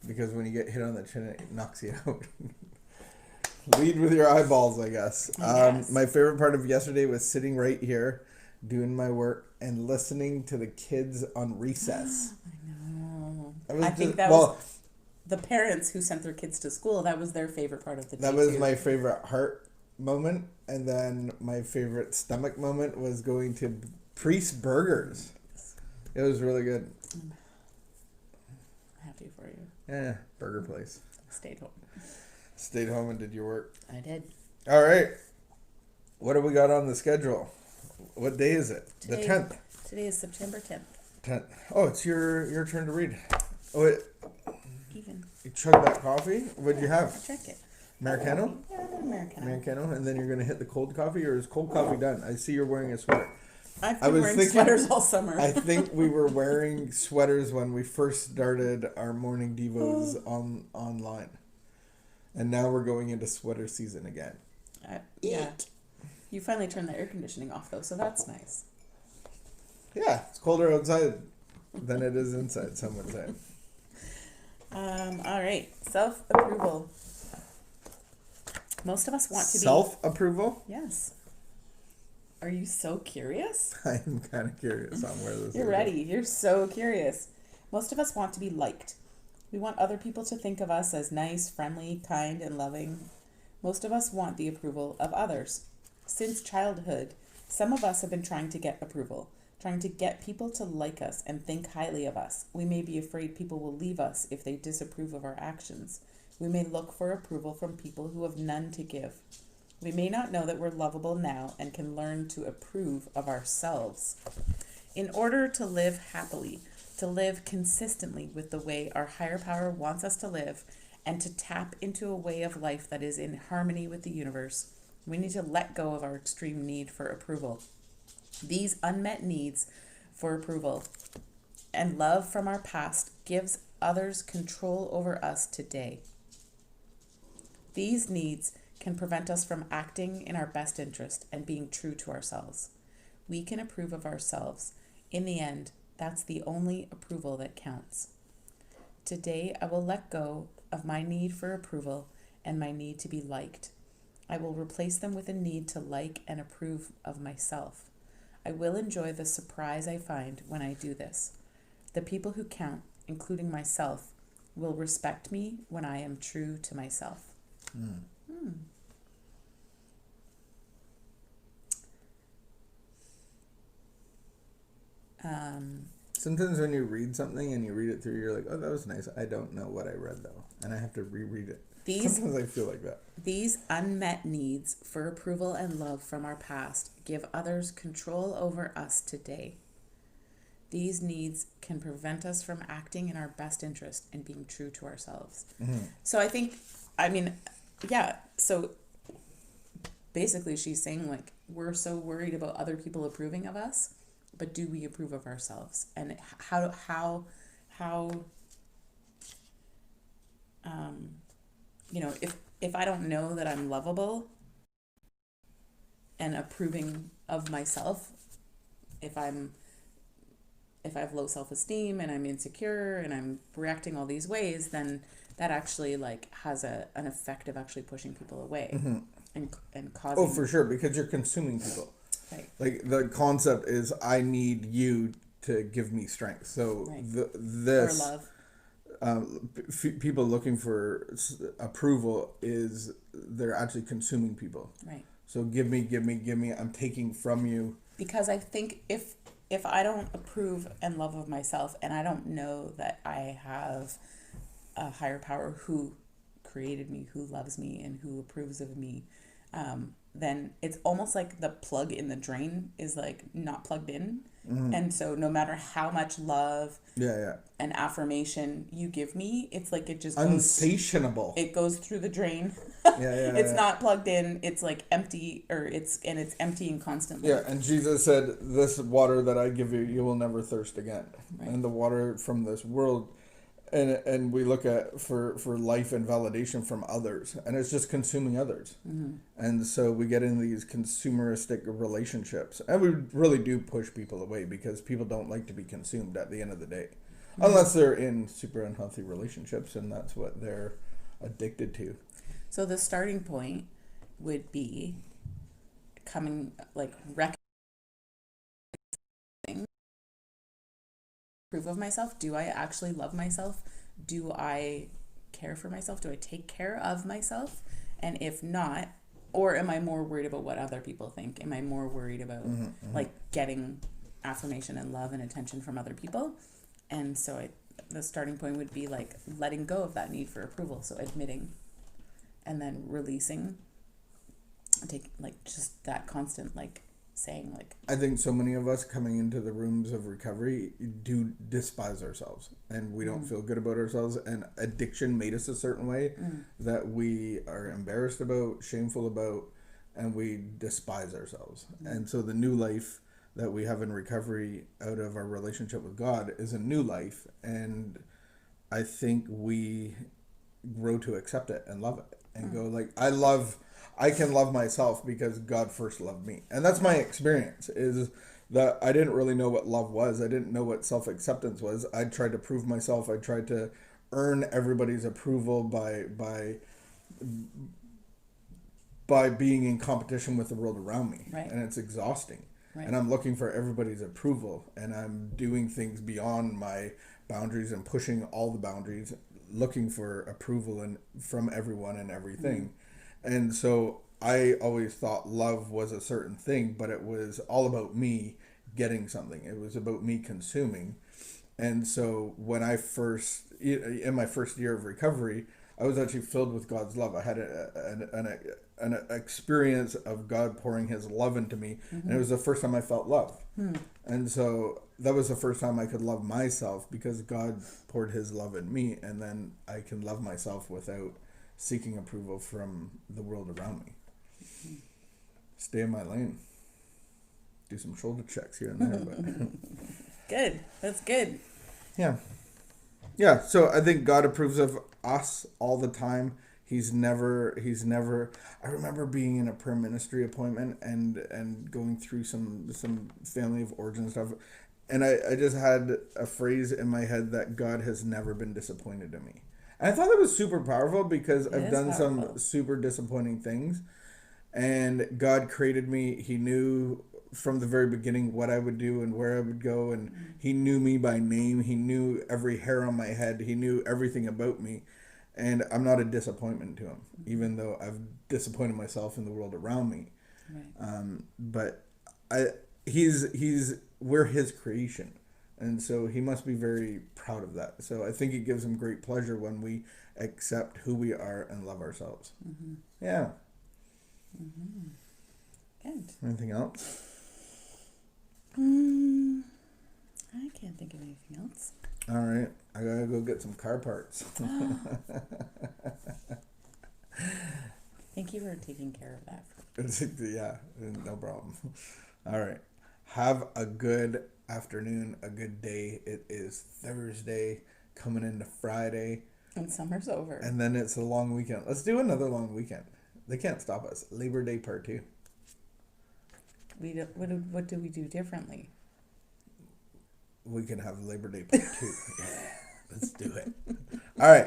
because when you get hit on the chin, it knocks you out. Lead with your eyeballs, I guess. Yes. My favorite part of yesterday was sitting right here, doing my work, and listening to the kids on recess. I know. I think that was the parents who sent their kids to school. That was their favorite part of the day. That was too. my favorite heart moment, and then my favorite stomach moment was going to Priest Burgers. It was really good. I'm happy for you. Yeah, burger place. Stayed home. Stayed home and did your work. I did. All right. What do we got on the schedule? What day is it? The 10th. Today is September 10th. 10th. Oh, it's your turn to read. Oh, wait. Even. You chugged that coffee? What'd you have? I'll check it. Americano? Yeah, Americano. Americano, and then you're going to hit the cold coffee, or is cold coffee done? I see you're wearing a sweater. I've been wearing sweaters all summer. I think we were wearing sweaters when we first started our morning devos online. And now we're going into sweater season again. Yeah. You finally turned the air conditioning off, though, so that's nice. Yeah, it's colder outside than it is inside, some would say. All right. Self-approval. Most of us want to be... Self-approval? Yes. Are you so curious? I'm kind of curious on where this is. You're ready. You're so curious. Most of us want to be liked. We want other people to think of us as nice, friendly, kind, and loving. Most of us want the approval of others. Since childhood, some of us have been trying to get approval, trying to get people to like us and think highly of us. We may be afraid people will leave us if they disapprove of our actions. We may look for approval from people who have none to give. We may not know that we're lovable now and can learn to approve of ourselves. In order to live happily, to live consistently with the way our higher power wants us to live, and to tap into a way of life that is in harmony with the universe, we need to let go of our extreme need for approval. These unmet needs for approval and love from our past gives others control over us today. These needs can prevent us from acting in our best interest and being true to ourselves. We can approve of ourselves. In the end, that's the only approval that counts. Today, I will let go of my need for approval and my need to be liked. I will replace them with a need to like and approve of myself. I will enjoy the surprise I find when I do this. The people who count, including myself, will respect me when I am true to myself. Sometimes when you read something and you read it through, you're like, oh, that was nice. I don't know what I read, though. And I have to reread it. Sometimes I feel like that. These unmet needs for approval and love from our past give others control over us today. These needs can prevent us from acting in our best interest and being true to ourselves. So so basically she's saying, like, we're so worried about other people approving of us, but do we approve of ourselves? And how if I don't know that I'm lovable and approving of myself, if I have low self-esteem and I'm insecure and I'm reacting all these ways, then that actually has an effect of actually pushing people away and causing. Oh, for sure, because you're consuming people. Right. Like the concept is, I need you to give me strength. So or love. People looking for approval is they're actually consuming people. Right. So give me. I'm taking from you. Because I think if I don't approve and love of myself, and I don't know that I have a higher power who created me, who loves me, and who approves of me, then it's almost like the plug in the drain is not plugged in. And so no matter how much love and affirmation you give me, it's like it just unsatiable. It goes through the drain. It's not plugged in. It's empty, or it's emptying constantly. Yeah, and Jesus said, "This water that I give you, you will never thirst again." Right. And the water from this world, and we look at for life and validation from others, and it's just consuming others. And so we get in these consumeristic relationships, and we really do push people away because people don't like to be consumed at the end of the day. Unless they're in super unhealthy relationships and that's what they're addicted to. So the starting point would be coming, like, recognizing, proof of myself. Do I actually love myself? Do I care for myself? Do I take care of myself? And if not, or am I more worried about what other people think? Am I more worried about like getting affirmation and love and attention from other people? And so the starting point would be like letting go of that need for approval. So admitting and then releasing, take like just that constant like saying like. I think so many of us coming into the rooms of recovery do despise ourselves and we don't feel good about ourselves, and addiction made us a certain way that we are embarrassed about, shameful about, and we despise ourselves. And so the new life that we have in recovery out of our relationship with God is a new life, and I think we grow to accept it and love it and go like, I can love myself because God first loved me. And that's my experience, is that I didn't really know what love was. I didn't know what self-acceptance was. I tried to prove myself. I tried to earn everybody's approval by being in competition with the world around me. Right. And it's exhausting. Right. And I'm looking for everybody's approval, and I'm doing things beyond my boundaries and pushing all the boundaries, looking for approval and from everyone and everything. And so I always thought love was a certain thing, but it was all about me getting something. It was about me consuming. And so when in my first year of recovery, I was actually filled with God's love. I had an experience of God pouring his love into me. And it was the first time I felt love. And so that was the first time I could love myself, because God poured his love in me. And then I can love myself without seeking approval from the world around me. Stay in my lane. Do some shoulder checks here and there. But Good. That's good. Yeah. So I think God approves of us all the time. He's never, I remember being in a prayer ministry appointment and going through some family of origin stuff. And I just had a phrase in my head that God has never been disappointed in me. And I thought that was super powerful, because I've done some super disappointing things. And God created me. He knew from the very beginning what I would do and where I would go. And he knew me by name. He knew every hair on my head. He knew everything about me. And I'm not a disappointment to him, even though I've disappointed myself in the world around me. Right. But we're his creation. And so he must be very proud of that. So I think it gives him great pleasure when we accept who we are and love ourselves. Yeah. Good. Anything else? I can't think of anything else. All right. I gotta go get some car parts. Thank you for taking care of that. Yeah, no problem. All right. Have a good afternoon, a good day. It is Thursday, coming into Friday. And summer's over. And then it's a long weekend. Let's do another long weekend. They can't stop us. Labor Day Part 2. What do we do differently? We can have Labor Day Part 2. Yeah, let's do it. All right.